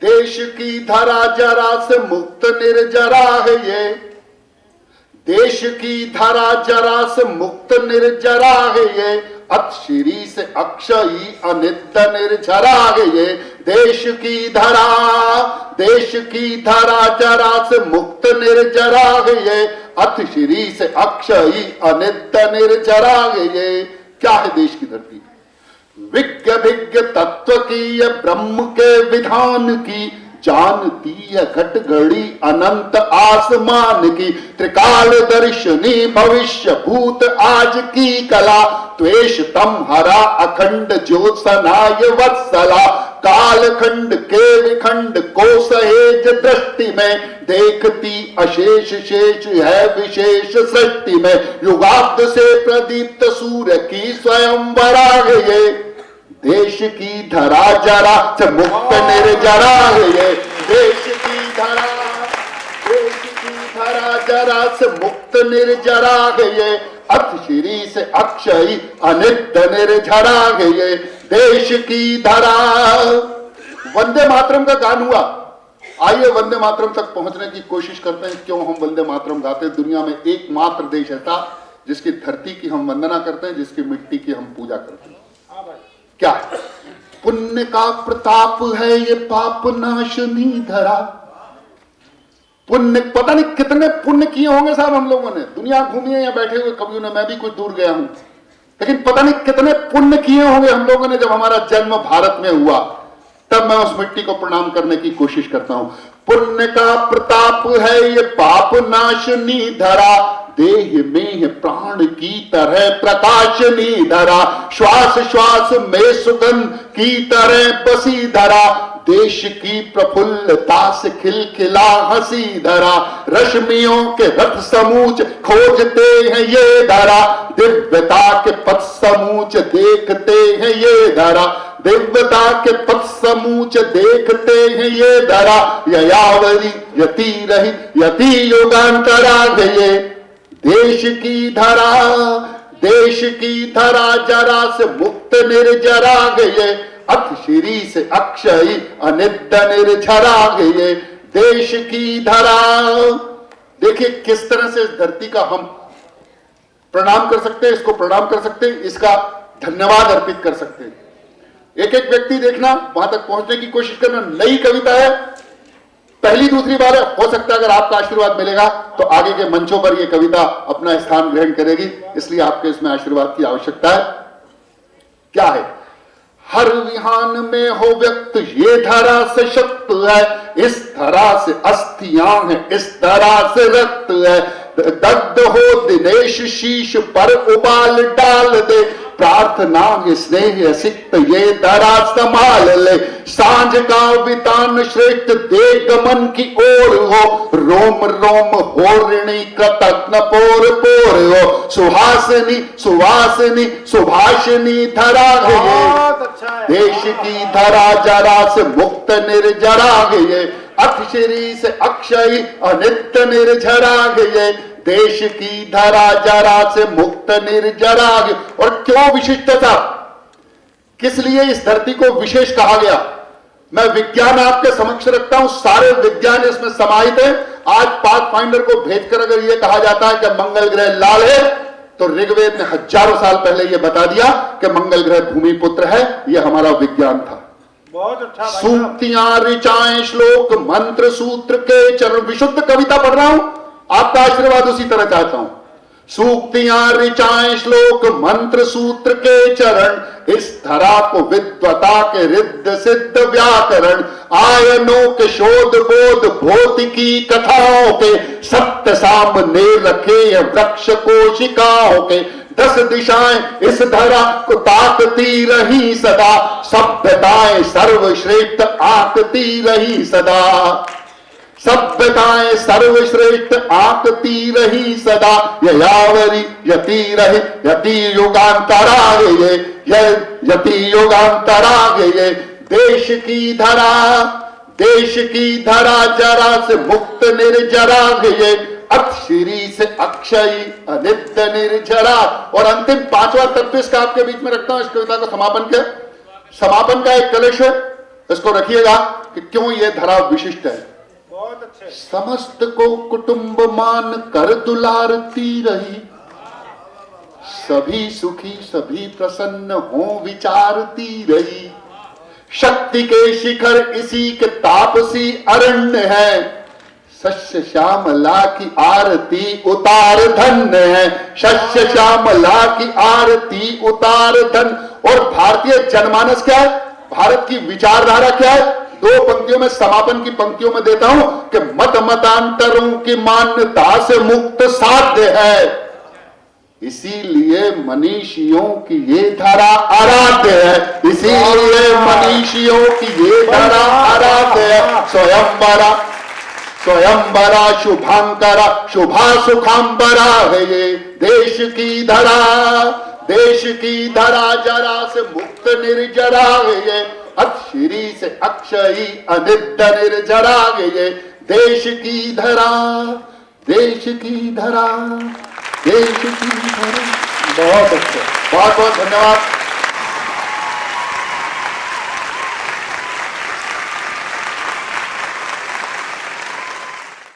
देश की धरा जरा से मुक्त निर्जरा है ये, देश की धरा जरा से मुक्त निर्जरा है ये, अक्षरी से अक्षयी अनित्य निर्झरा है ये। देश की धरा जरा से मुक्त निर्जरा है ये, अक्षरी से अक्षयी अनित्य निर्झरा है ये। क्या है देश की धरती? विज्ञ भिज्ञ तत्व की ये ब्रह्म के विधान की, जानती है घट घड़ी अनंत आसमान की, त्रिकाल दर्शनी भविष्य भूत आज की कला, त्वेष तम हरा अखंड ज्योत्सनाय वत्सला, काल खंड के विखंड को सहेज दृष्टि में, देखती अशेष शेष है विशेष सृष्टि में, युगाब्द से प्रदीप्त सूर्य की स्वयंवरा है ये। देश की धरा जरा से मुक्त निर्जरा है ये, देश की धरा जरा से मुक्त निर्जरा है ये, अक्षरी से अक्षयी अनित्य निर्झरा है ये। देश की धरा। वंदे मातरम का गान हुआ। आइए वंदे मातरम तक पहुंचने की कोशिश करते हैं। क्यों हम वंदे मातरम गाते हैं? दुनिया में एकमात्र देश ऐसा जिसकी धरती की हम वंदना करते हैं, जिसकी मिट्टी की हम पूजा करते हैं। क्या है? पुण्य का प्रताप है ये पाप नाशनी धरा। पुण्य, पता नहीं कितने पुण्य किए होंगे साहब हम लोगों ने। दुनिया घूमी है या बैठे हुए कवियों ने, मैं भी कुछ दूर गया हूं, लेकिन पता नहीं कितने पुण्य किए होंगे हम लोगों ने। जब हमारा जन्म भारत में हुआ तब मैं उस मिट्टी को प्रणाम करने की कोशिश करता हूं। पुण्य का प्रताप है ये पाप नाशनी धरा, देह में प्राण की तरह प्रकाशनी धरा, श्वास श्वास में सुगंध की तरह बसी धरा, देश की प्रफुल्लता से खिलखिला हंसी धरा, रश्मियों के रथ समूच खोजते हैं ये धरा, दिव्यता के पथ समूच देखते हैं ये धरा, दिव्यता के पथ समूच देखते हैं ये धरा, ययावरी यति रही यति युगांतरा ये। देश की धरा जरा से मुक्त निर्जरा गए, अक्षरी से अक्षयी अनित्य निर्झरा गए। देश की धरा। देखिए किस तरह से इस धरती का हम प्रणाम कर सकते हैं, इसको प्रणाम कर सकते हैं, इसका धन्यवाद अर्पित कर सकते हैं। एक एक व्यक्ति देखना, वहां तक पहुंचने की कोशिश करना। नई कविता है, पहली दूसरी बार है। हो सकता है अगर आपका आशीर्वाद मिलेगा तो आगे के मंचों पर यह कविता अपना स्थान ग्रहण करेगी, इसलिए आपके इसमें आशीर्वाद की आवश्यकता है। क्या है? हर विहान में हो व्यक्त ये धरा से शक्त है, इस धरा से अस्थियां हैं, इस धरा से रक्त है, दग्ध हो दिनेश शीश पर उबाल डाल दे, प्रार्थना है स्नेह सिक्त ये धरा संभाल ले, सांझ का वितान श्रेष्ठ दे गमन की ओर हो, रोम रोम हो ऋणी कृतज्ञ पोर पोर हो, सुहासिनी सुवासिनी सुभाषिनी धरा गए। देश की धरा जरा से मुक्त निर्जरा गए, अक्षरी से अक्षयी अनित्य निर्झरा गए। देश की धरा जरा से मुक्त निर्जरा। और क्यों विशिष्टता, किस लिए इस धरती को विशेष कहा गया? मैं विज्ञान आपके समक्ष रखता हूं, सारे विज्ञान इसमें समाहित है। आज पाथफाइंडर को भेजकर अगर यह कहा जाता है कि मंगल ग्रह लाल है, तो ऋग्वेद ने हजारों साल पहले यह बता दिया कि मंगल ग्रह भूमि पुत्र है। यह हमारा विज्ञान था। बहुत अच्छा। सूक्तियां ऋचाएं श्लोक मंत्र सूत्र के चरण, विशुद्ध कविता पढ़ रहा हूं, आपका आशीर्वाद उसी तरह चाहता हूं। सूक्तियां ऋचाएं श्लोक मंत्र सूत्र के चरण, इस धरा को विद्वता के रिद्ध सिद्ध व्याकरण, आयनों के शोध बोध भौतिकी कथाओं के, सत्य सामने रखे वृक्ष कोशिकाओं के, 10 दिशाएं इस धरा को ताकती रही सदा, सभ्यताएं सर्वश्रेष्ठ आंकती रही सदा, सभ्यताएं सर्वश्रेष्ठ आंकती रही सदा, ययावरी यति रही यति युगांतरा गए, यति युगांतरा गए। देश की धरा जरा से मुक्त निर्जरा गए, अक्षरी से अक्षयी अनित्य निर्झरा। और अंतिम पांचवा तत्व इसका आपके बीच में रखता हूं, इस कविता को समापन का एक कलश है। इसको रखिएगा कि क्यों ये धरा विशिष्ट है। बहुत अच्छे। समस्त को कुटुंब मान कर दुलारती रही, सभी सुखी सभी प्रसन्न हो विचारती रही। शक्ति के शिखर इसी के तापसी अरण्य है, शस्य श्यामला की आरती उतार धन्य है, शस्य श्यामला की आरती उतार धन। और भारतीय जनमानस क्या है, भारत की विचारधारा क्या है, दो पंक्तियों में समापन की पंक्तियों में देता हूं कि मत मतांतरों की मान्यता से मुक्त साध्य है, इसीलिए मनीषियों की ये धारा आराध्य है, इसीलिए मनीषियों की ये धारा आराध्य है। स्वयंवरा शुभांकरा शुभा सुखांबरा है ये देश की धरा, देश की धरा जरा से मुक्त निर्जरा है ये, अक्षरी से अक्षयी अनिद्य निर्जरा है ये देश की धरा, देश की धरा, देश की धरा। बहुत अच्छे, बहुत बहुत धन्यवाद।